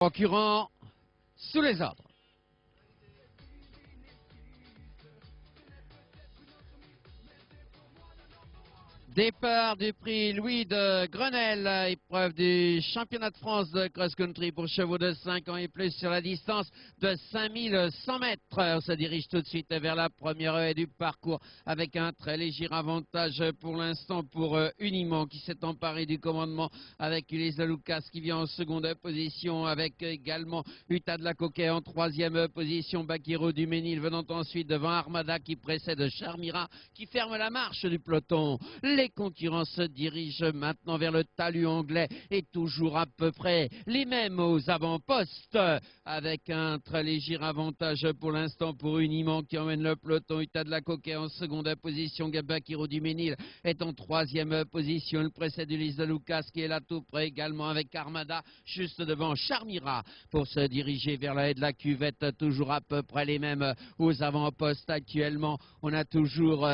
Concurrent sous les ordres. Départ du prix Louis de Grenelle, épreuve du championnat de France de cross-country pour chevaux de 5 ans et plus sur la distance de 5100 mètres. On se dirige tout de suite vers la première haie du parcours avec un très léger avantage pour l'instant pour Unimont qui s'est emparé du commandement avec Ulysse de Lucas qui vient en seconde position avec également Utah de la Coquet en troisième position. Bakiro du Ménil venant ensuite devant Armada qui précède Charmira qui ferme la marche du peloton. Les concurrents se dirigent maintenant vers le talus anglais et toujours à peu près les mêmes aux avant-postes avec un très léger avantage pour l'instant pour Unimont qui emmène le peloton. Utah de la Coquet en seconde position. Bakiro du Ménil est en troisième position. Il précède Ulysse de Lucas qui est là tout près également avec Armada juste devant Charmira pour se diriger vers la haie de la cuvette. Toujours à peu près les mêmes aux avant-postes actuellement. On a toujours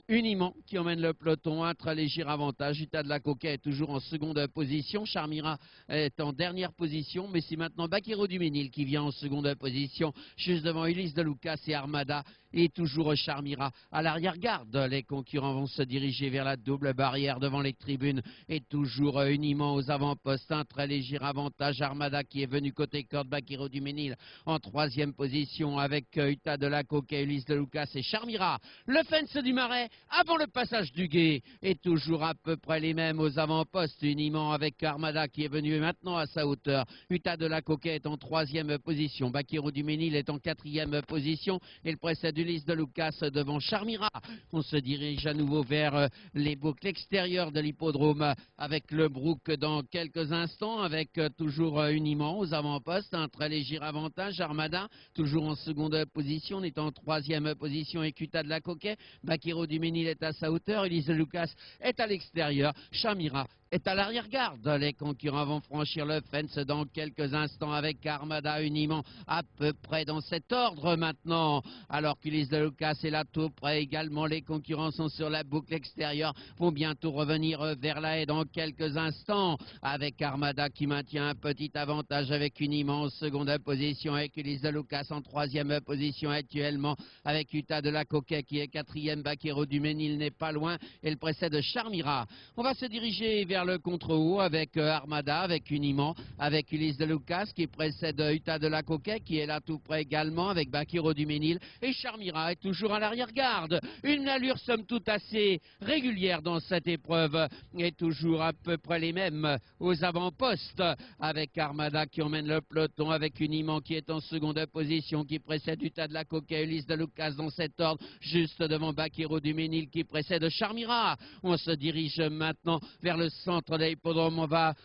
Unimont qui emmène le peloton. Un très léger avantage. Utah de la Coquet est toujours en seconde position. Charmira est en dernière position. Mais c'est maintenant Bakiro du Ménil qui vient en seconde position. Juste devant Ulysse de Lucas et Armada. Et toujours Charmira à l'arrière-garde. Les concurrents vont se diriger vers la double barrière devant les tribunes. Et toujours Unimont aux avant-postes. Un très léger avantage. Armada qui est venu côté corde. Bakiro du Ménil en troisième position avec Utah de la Coquet, Ulysse de Lucas et Charmira. Le fence du Marais avant le passage du Gué. Et toujours à peu près les mêmes aux avant-postes. Unimont avec Armada qui est venu maintenant à sa hauteur. Utah de la Coquet est en troisième position. Bakiro du Ménil est en quatrième position. Et le précède Ulysse de Lucas devant Charmira. On se dirige à nouveau vers les boucles extérieures de l'hippodrome avec le Brook dans quelques instants avec toujours Unimont aux avant-postes. Un très léger avantage. Armada toujours en seconde position. On est en troisième position avec Utah de la Coquet. Bakiro du Ménil est à sa hauteur. Ulysse de Lucas est à l'extérieur. Charmira est à l'arrière-garde. Les concurrents vont franchir le fence dans quelques instants avec Armada, Unimont à peu près dans cet ordre maintenant. Alors qu'Ulysse de Lucas est là tout près également. Les concurrents sont sur la boucle extérieure. Vont bientôt revenir vers la haie dans quelques instants avec Armada qui maintient un petit avantage avec Unimont en seconde position avec Ulysse de Lucas en troisième position actuellement avec Utah de la Coquet qui est quatrième. Bakiro du Ménil n'est pas loin et le précède Charmira. On va se diriger vers le contre-haut avec Armada, avec Unimont, avec Ulysse de Lucas qui précède Utah de la Coquet qui est là tout près également avec Bakiro du Ménil et Charmira est toujours à l'arrière-garde. Une allure somme toute assez régulière dans cette épreuve et toujours à peu près les mêmes aux avant-postes avec Armada qui emmène le peloton avec Unimont qui est en seconde position qui précède Utah de la Coquet, Ulysse de Lucas dans cet ordre juste devant Bakiro du Ménil qui précède Charmira. On se dirige maintenant vers le centre de l'hippodrome. On va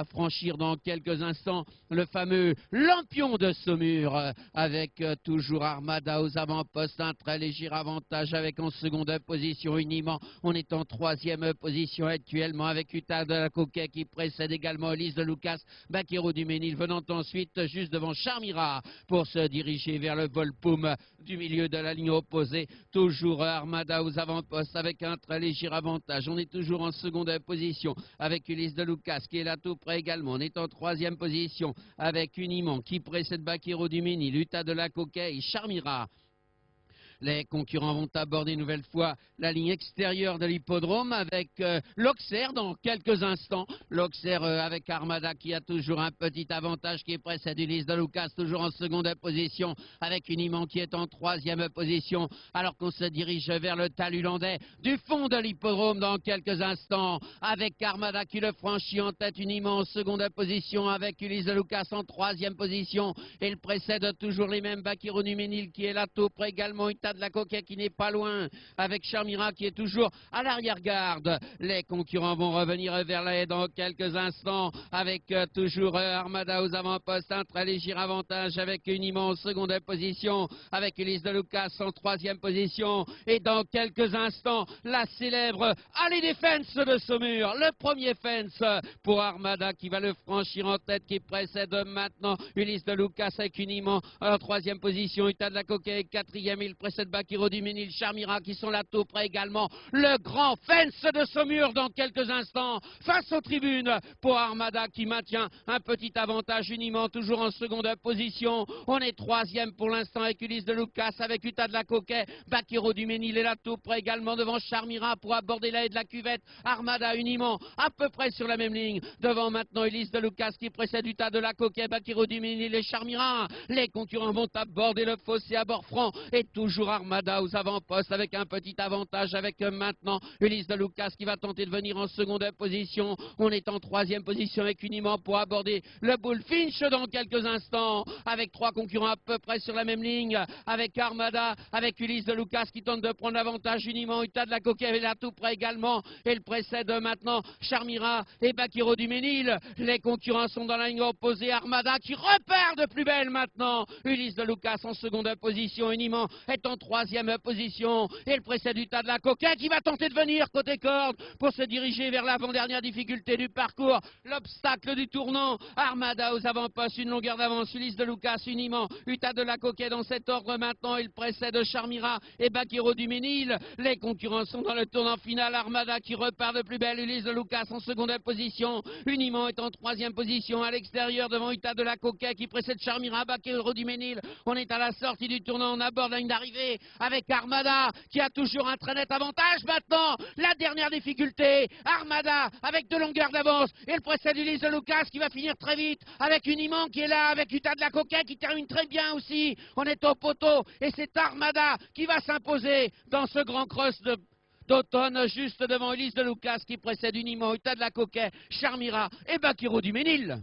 franchir dans quelques instants le fameux Lampion de Saumur avec toujours Armada aux avant-postes, un très léger avantage avec en seconde position Unimont. On est en troisième position actuellement avec Utah de la Coquet qui précède également Ulysse de Lucas. Bakiro du Ménil venant ensuite juste devant Charmira pour se diriger vers le Volpoum du milieu de la ligne opposée. Toujours Armada aux avant-postes avec un très léger avantage. On est toujours en seconde position avec Ulysse de Lucas qui est là tout près également. On est en troisième position avec Unimont qui précède Bakiro du Ménil, Utah de la Coquet et Charmira. Les concurrents vont aborder une nouvelle fois la ligne extérieure de l'hippodrome avec l'Auxerre dans quelques instants. L'Auxerre avec Armada qui a toujours un petit avantage qui est précède Ulysse de Lucas, toujours en seconde position avec Unimont qui est en troisième position alors qu'on se dirige vers le talus landais du fond de l'hippodrome dans quelques instants avec Armada qui le franchit en tête. Unimont en seconde position avec Ulysse de Lucas en troisième position et il précède toujours les mêmes. Bakiro du Ménil qui est là tout près également. Utah de la Coquet qui n'est pas loin avec Charmira qui est toujours à l'arrière-garde. Les concurrents vont revenir vers la haie dans quelques instants avec toujours Armada aux avant-postes, un très léger avantage avec Unimont en seconde position avec Ulysse de Lucas en troisième position et dans quelques instants la célèbre allée des fences de Saumur, le premier fence pour Armada qui va le franchir en tête qui précède maintenant Ulysse de Lucas avec Unimont en troisième position. Utah de la Coquet quatrième, il précède précède Bakiro du Ménil, Charmira qui sont là tout près également. Le grand fence de Saumur dans quelques instants face aux tribunes pour Armada qui maintient un petit avantage uniment toujours en seconde position. On est troisième pour l'instant avec Ulysse de Lucas, avec Uta de la Coquet. Bakiro du Ménil est là tout près également devant Charmira pour aborder la haie de la cuvette. Armada uniment à peu près sur la même ligne devant maintenant Ulysse de Lucas qui précède Uta de la Coquet, Bakiro du Ménil et Charmira. Les concurrents vont aborder le fossé à bord franc et toujours Armada aux avant-postes avec un petit avantage avec maintenant Ulysse de Lucas qui va tenter de venir en seconde position. On est en troisième position avec uniment pour aborder le Bullfinch dans quelques instants avec trois concurrents à peu près sur la même ligne avec Armada, avec Ulysse de Lucas qui tente de prendre l'avantage uniment. Uta de la Coquet est là tout près également et le précède maintenant Charmira et Bakiro du Ménil. Les concurrents sont dans la ligne opposée. Armada qui repart de plus belle maintenant. Ulysse de Lucas en seconde position, uniment est en troisième position et le précède Uta de la Coquet qui va tenter de venir côté corde pour se diriger vers l'avant-dernière difficulté du parcours, l'obstacle du tournant. Armada aux avant-postes, une longueur d'avance. Ulysse de Lucas uniment, Uta de la Coquet dans cet ordre maintenant. Il précède Charmira et Bakiro du Ménil. Les concurrents sont dans le tournant final. Armada qui repart de plus belle. Ulysse de Lucas en seconde position, uniment est en troisième position à l'extérieur devant Uta de la Coquet qui précède Charmira, Bakiro du Ménil. On est à la sortie du tournant, on aborde la ligne d'arrivée avec Armada qui a toujours un très net avantage maintenant. La dernière difficulté, Armada avec deux longueurs d'avance et le précède Ulysse de Lucas qui va finir très vite avec uniment qui est là, avec Uta de la Coquet qui termine très bien aussi. On est au poteau et c'est Armada qui va s'imposer dans ce grand cross d'automne juste devant Ulysse de Lucas qui précède uniment Uta de la Coquet, Charmira et Bakiro du Ménil.